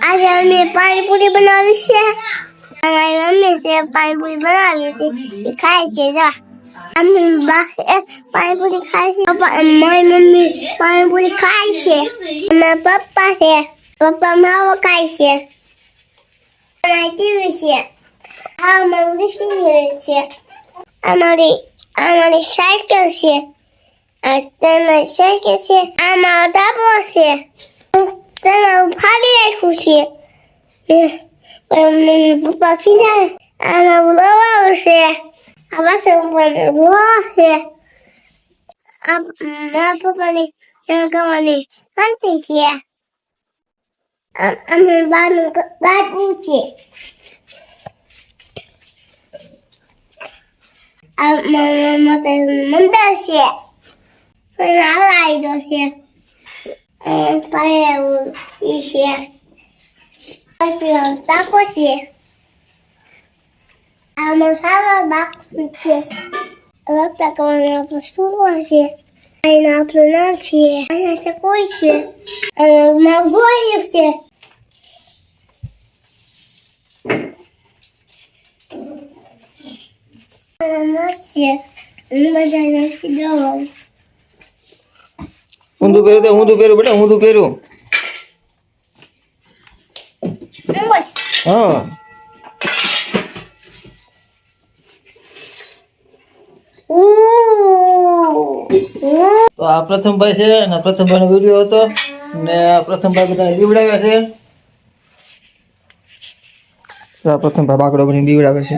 આજે અમે પાણીપુરી બનાવી છે. અમારી મમ્મી છે પાણીપુરી બનાવી છે એ ખાય છે. જો અમે પાણીપુરી ખાય છે. મારી મમ્મી પાણીપુરી ખાય છે. મારા પપ્પા છે. પપ્પા માવો ખાય છે. અમારી ટીવી છે. આ અમારું રિસીવર છે. અમારી સાયકલ છે. તમારી સાયકલ છે. આમાં ડાબો છે. તમારું ફાડી રાખ્યું છે. પપ્પા ખીજાય. આમાં બોલાવા છે. આ વાસણ ઉપર ધોવા છે. આ મારા પપ્પાની ગવાની શાંતિ છે. અમે બાનું ગાડવું છે. આ મારા માટે મંદિર છે. હાલાઈ છે. પાયે ઈ છે. તાકો છે. આમાં સારા બાકી છે. રસ્તા કરવાનો આપણો શું છે. અહીંના આપણું નામ છે. અહીંયા છે કોઈ છે. મારું ગોળીઓ છે. ઊંધું પહેરું તો ઊંધું પહેરું બેટા ઊંધું પહેરું. હા તો આ પ્રથમભાઈ છે અને પ્રથમભાઈનો વિડીયો હતો ને આ પ્રથમભાઈ બધાને બીવડાવ્યા છે. તો આ પ્રથમભાઈ બાકડો બની બીવડાવે છે.